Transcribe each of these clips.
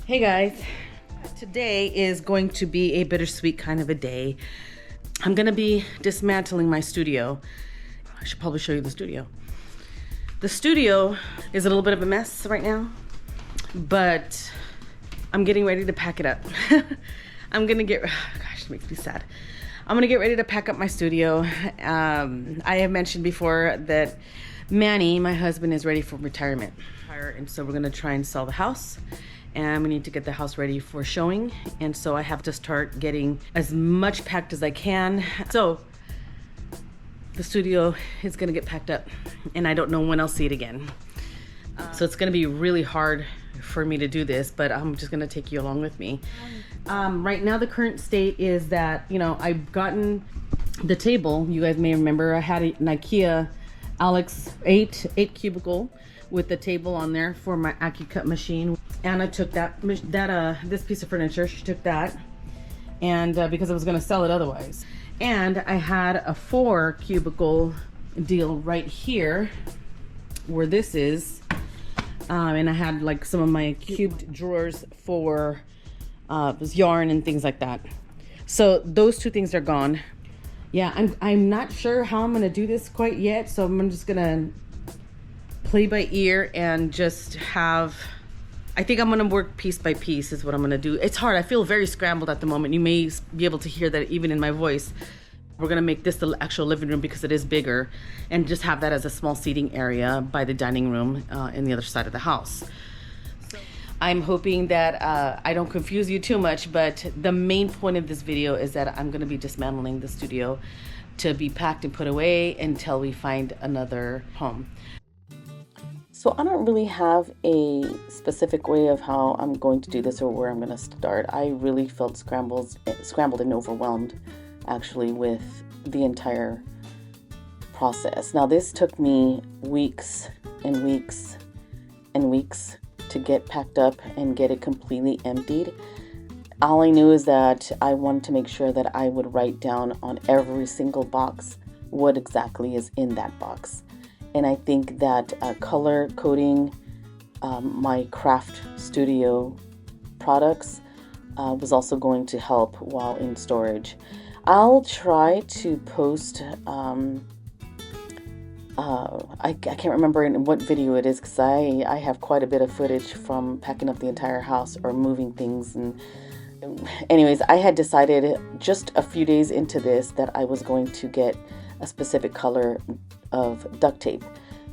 Hey guys, today is going to be a bittersweet kind of a day. I'm gonna be dismantling my studio. I should probably show you the studio. The studio is a little bit of a mess right now, but I'm getting ready to pack it up. Gosh, it makes me sad. I'm gonna get ready to pack up my studio. I have mentioned before that Manny, my husband, is ready for retirement. And so we're gonna try and sell the house. And we need to get the house ready for showing. And so I have to start getting as much packed as I can. So the studio is gonna get packed up and I don't know when I'll see it again. So it's gonna be really hard for me to do this, but I'm just gonna take you along with me. Right now the current state is that, I've gotten the table. You guys may remember I had an IKEA Alex 8 cubicle with the table on there for my AccuCut machine. Anna took this piece of furniture, she took that, and because I was gonna sell it otherwise. And I had a 4 cubicle deal right here where this is, and I had like some of my cubed drawers for yarn and things like that. So those 2 things are gone. Yeah, I'm not sure how I'm gonna do this quite yet, so I'm just gonna play by ear and just I think I'm gonna work piece by piece is what I'm gonna do. It's hard, I feel very scrambled at the moment. You may be able to hear that even in my voice. We're gonna make this the actual living room because it is bigger, and just have that as a small seating area by the dining room in the other side of the house. I'm hoping that I don't confuse you too much, but the main point of this video is that I'm gonna be dismantling the studio to be packed and put away until we find another home. So I don't really have a specific way of how I'm going to do this or where I'm going to start. I really felt scrambled and overwhelmed actually with the entire process. Now this took me weeks and weeks and weeks to get packed up and get it completely emptied. All I knew is that I wanted to make sure that I would write down on every single box what exactly is in that box. And I think that color coding my craft studio products was also going to help while in storage. I'll try to post, I can't remember in what video it is because I have quite a bit of footage from packing up the entire house or moving things. And anyways, I had decided just a few days into this that I was going to get a specific color of duct tape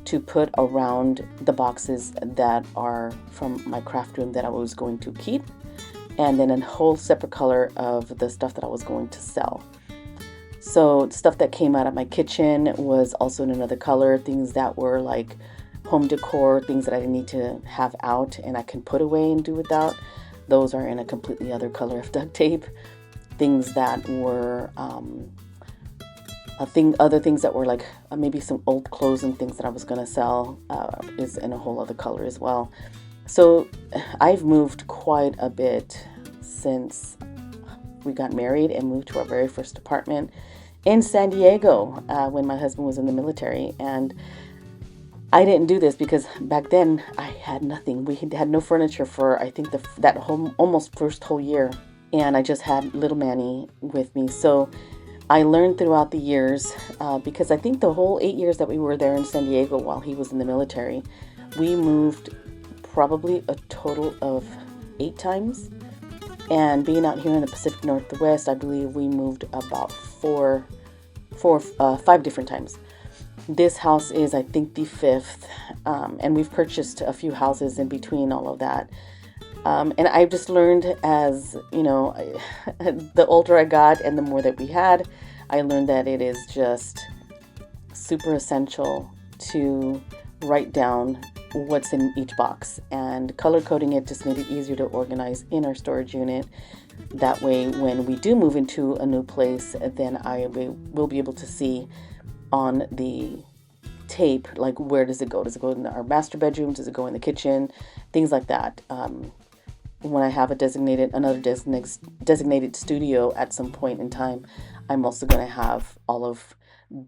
to put around the boxes that are from my craft room that I was going to keep, and then a whole separate color of the stuff that I was going to sell. So stuff that came out of my kitchen was also in another color. Things that were like home decor, things that I didn't need to have out and I can put away and do without, those are in a completely other color of duct tape. Things that were other things that were like maybe some old clothes and things that I was going to sell is in a whole other color as well. So I've moved quite a bit since we got married and moved to our very first apartment in San Diego when my husband was in the military. And I didn't do this because back then I had nothing. We had no furniture for I think that almost first whole year, and I just had little Manny with me. So I learned throughout the years, because I think the whole 8 years that we were there in San Diego while he was in the military, we moved probably a total of 8 times. And being out here in the Pacific Northwest, I believe we moved about 5 different times. This house is, I think, the 5th, and we've purchased a few houses in between all of that. And I've just learned as, the older I got and the more that we had, I learned that it is just super essential to write down what's in each box. And color coding it just made it easier to organize in our storage unit. That way, when we do move into a new place, then I will be able to see on the tape, like, where does it go? Does it go in our master bedroom? Does it go in the kitchen? Things like that. When I have another designated studio at some point in time, I'm also going to have all of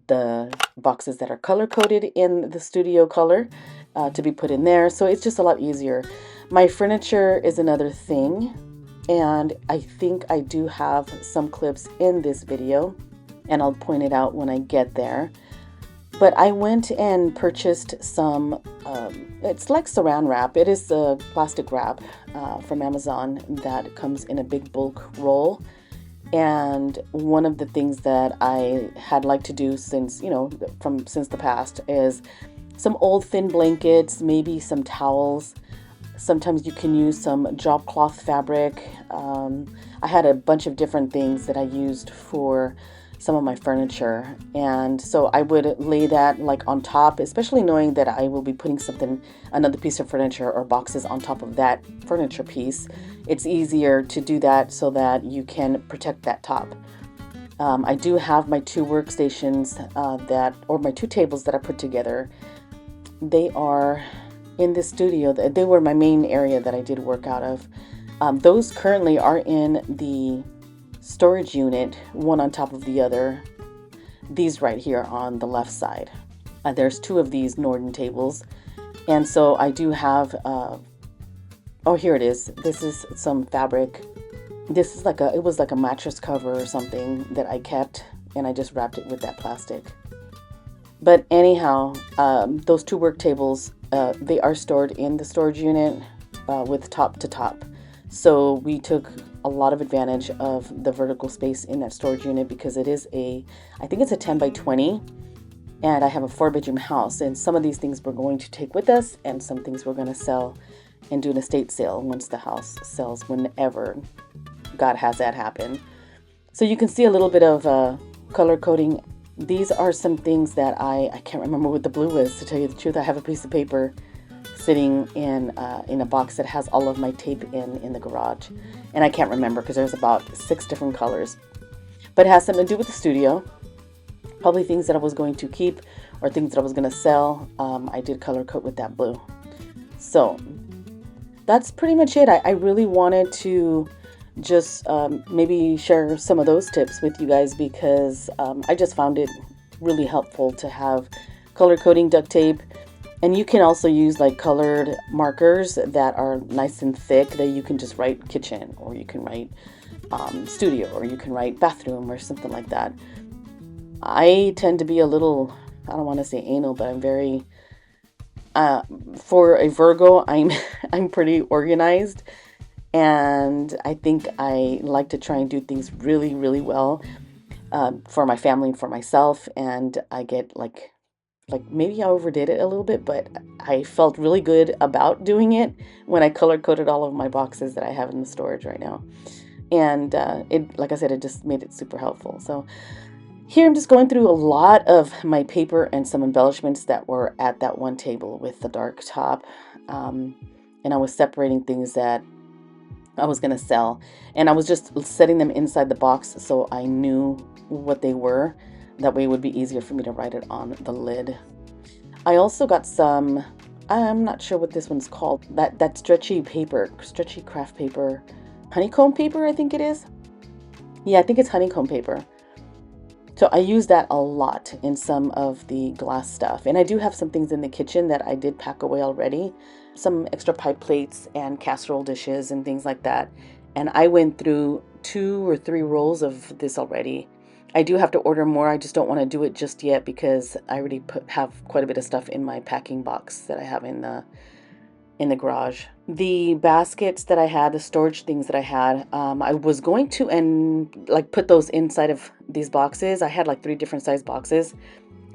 the boxes that are color coded in the studio color to be put in there. So it's just a lot easier. My furniture is another thing, and I think I do have some clips in this video, and I'll point it out when I get there. But I went and purchased some, it's like saran wrap. It is a plastic wrap from Amazon that comes in a big bulk roll. And one of the things that I had liked to do since, since the past is some old thin blankets, maybe some towels. Sometimes you can use some job cloth fabric. I had a bunch of different things that I used for some of my furniture, and so I would lay that like on top, especially knowing that I will be putting another piece of furniture or boxes on top of that furniture piece. It's easier to do that so that you can protect that top. I do have my 2 workstations or my 2 tables that I put together. They are in the studio. They were my main area that I did work out of. Those currently are in the storage unit, one on top of the other. These right here on the left side. There's 2 of these Norden tables. And so I do have, oh, here it is. This is some fabric. This is it was like a mattress cover or something that I kept, and I just wrapped it with that plastic. But anyhow, those 2 work tables, they are stored in the storage unit with top to top. So we took a lot of advantage of the vertical space in that storage unit because it is I think it's a 10 by 20, and I have a 4-bedroom house, and some of these things we're going to take with us, and some things we're going to sell and do an estate sale once the house sells, whenever God has that happen. So you can see a little bit of color coding. These are some things that I can't remember what the blue is, to tell you the truth. I have a piece of paper sitting in a box that has all of my tape in the garage, and I can't remember because there's about 6 different colors, but it has something to do with the studio, probably things that I was going to keep or things that I was going to sell. I did color code with that blue. So that's pretty much it. I really wanted to just maybe share some of those tips with you guys because I just found it really helpful to have color coding duct tape. And you can also use like colored markers that are nice and thick that you can just write kitchen, or you can write studio, or you can write bathroom or something like that. I tend to be a little, I don't want to say anal, but I'm very, for a Virgo, I'm pretty organized. And I think I like to try and do things really, really well for my family and for myself. And I get like maybe I overdid it a little bit, but I felt really good about doing it when I color coded all of my boxes that I have in the storage right now. And like I said, it just made it super helpful. So here I'm just going through a lot of my paper and some embellishments that were at that one table with the dark top. And I was separating things that I was going to sell. And I was just setting them inside the box so I knew what they were. That way it would be easier for me to write it on the lid. I also got some, I'm not sure what this one's called, that stretchy paper, stretchy craft paper, honeycomb paper, I think it is. Yeah, I think it's honeycomb paper. So I use that a lot in some of the glass stuff. And I do have some things in the kitchen that I did pack away already. Some extra pie plates and casserole dishes and things like that. And I went through 2 or 3 rolls of this already. I do have to order more. I just don't want to do it just yet because I already have quite a bit of stuff in my packing box that I have in the garage. The baskets that I had, the storage things that I had, I was going to put those inside of these boxes. I had like 3 different size boxes,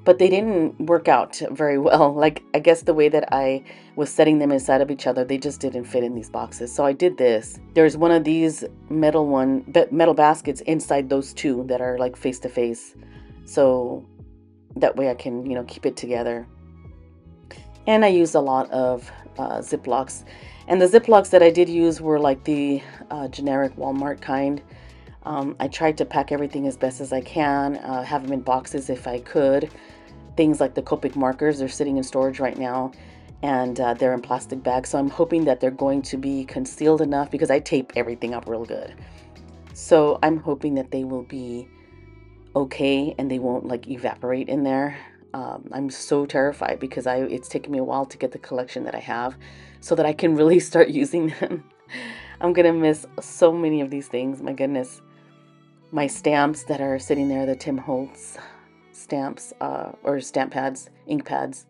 but they didn't work out very well. Like, I guess the way that I was setting them inside of each other, they just didn't fit in these boxes. So I did this. There's one of these metal baskets inside those 2 that are like face to face. So that way I can, keep it together. And I used a lot of Ziplocs. And the Ziplocs that I did use were like the generic Walmart kind. I tried to pack everything as best as I can, have them in boxes if I could. Things like the Copic markers, they're sitting in storage right now, and they're in plastic bags. So I'm hoping that they're going to be concealed enough because I tape everything up real good. So I'm hoping that they will be okay and they won't like evaporate in there. I'm so terrified because it's taken me a while to get the collection that I have so that I can really start using them. I'm gonna miss so many of these things, my goodness. My stamps that are sitting there, the Tim Holtz stamps, or stamp pads, ink pads.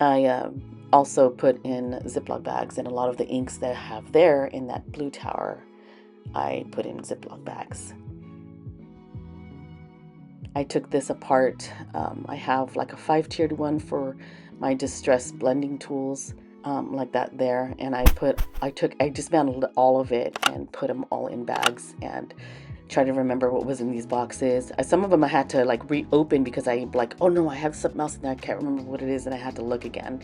I also put in Ziploc bags, and a lot of the inks that I have there in that blue tower, I put in Ziploc bags. I took this apart. I have like a 5-tiered one for my distress blending tools, like that there, and I dismantled all of it and put them all in bags and try to remember what was in these boxes. Some of them I had to like reopen because I like, oh no, I have something else in there, I can't remember what it is, and I had to look again.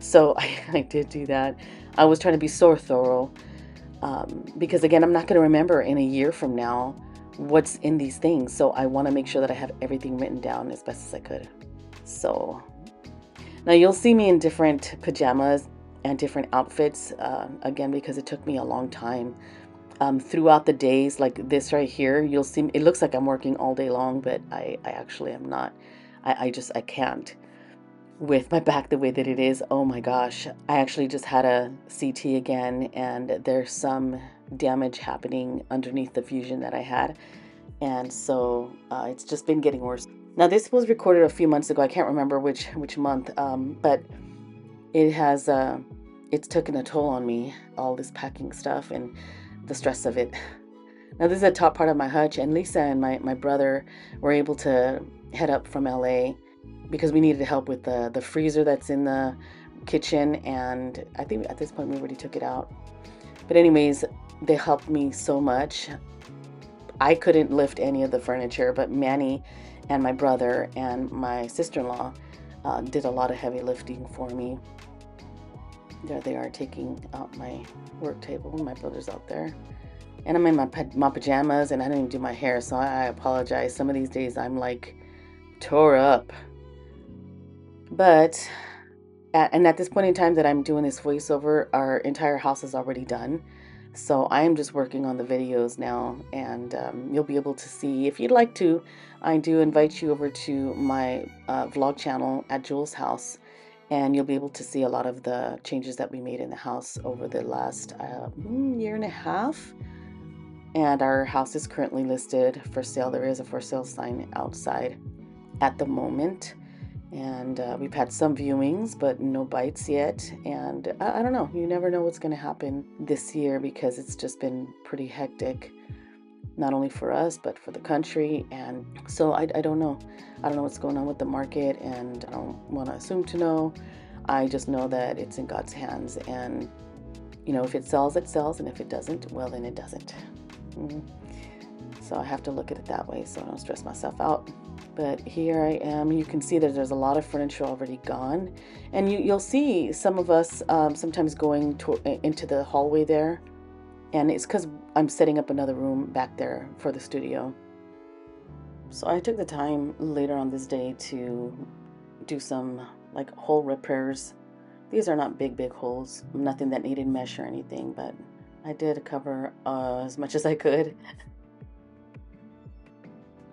So I did do that. I was trying to be so thorough, because again, I'm not going to remember in a year from now what's in these things. So I want to make sure that I have everything written down as best as I could. So now you'll see me in different pajamas and different outfits, again, because it took me a long time. Throughout the days, like this right here, you'll see it looks like I'm working all day long, but I actually am not. I can't with my back the way that it is. Oh my gosh, I actually just had a CT again, and there's some damage happening underneath the fusion that I had, and so it's just been getting worse. Now this was recorded a few months ago. I can't remember which month, but it has it's taken a toll on me, all this packing stuff and the stress of it. Now this is the top part of my hutch, and Lisa and my brother were able to head up from LA because we needed help with the freezer that's in the kitchen, and I think at this point we already took it out. But anyways, they helped me so much. I couldn't lift any of the furniture, but Manny and my brother and my sister-in-law did a lot of heavy lifting for me. There they are taking out my work table. My brother's out there. And I'm in my pajamas, and I didn't even do my hair, so I apologize. Some of these days I'm like tore up. But, at this point in time that I'm doing this voiceover, our entire house is already done. So I am just working on the videos now, and you'll be able to see. If you'd like to, I do invite you over to my vlog channel at Jules' house, and you'll be able to see a lot of the changes that we made in the house over the last year and a half. And our house is currently listed for sale. There is a for sale sign outside at the moment. And we've had some viewings, but no bites yet. And I don't know. You never know what's going to happen this year because it's just been pretty hectic, not only for us, but for the country. And so I don't know. I don't know what's going on with the market, and I don't want to assume to know. I just know that it's in God's hands. And, you know, if it sells, it sells. And if it doesn't, well, then it doesn't. So I have to look at it that way so I don't stress myself out. But here I am. You can see that there's a lot of furniture already gone, and you'll see some of us sometimes going into the hallway there, and it's because I'm setting up another room back there for the studio. So I took the time later on this day to do some like hole repairs. These are not big holes, nothing that needed mesh or anything, but I did cover as much as I could.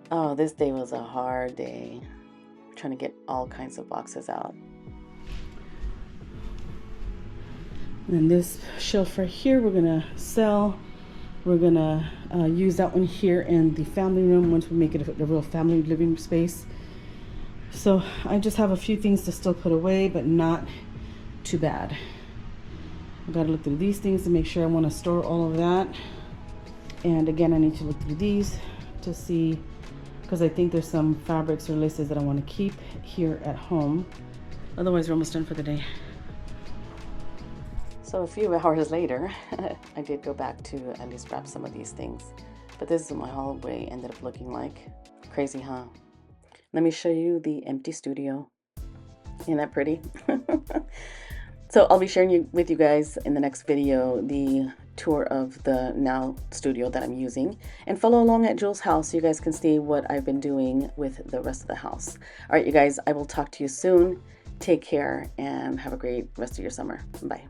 Oh, this day was a hard day. I'm trying to get all kinds of boxes out. And this shelf right here, we're gonna sell. We're gonna use that one here in the family room once we make it a real family living space. So I just have a few things to still put away, but not too bad. I gotta look through these things to make sure I want to store all of that. And again, I need to look through these to see, because I think there's some fabrics or laces that I want to keep here at home. Otherwise, we're almost done for the day. So a few hours later, I did go back to at least wrap some of these things. But this is what my hallway ended up looking like. Crazy, huh? Let me show you the empty studio. Isn't that pretty? So I'll be sharing with you guys in the next video the tour of the now studio that I'm using, and follow along at Jules' house so you guys can see what I've been doing with the rest of the house. All right, you guys, I will talk to you soon. Take care and have a great rest of your summer. Bye.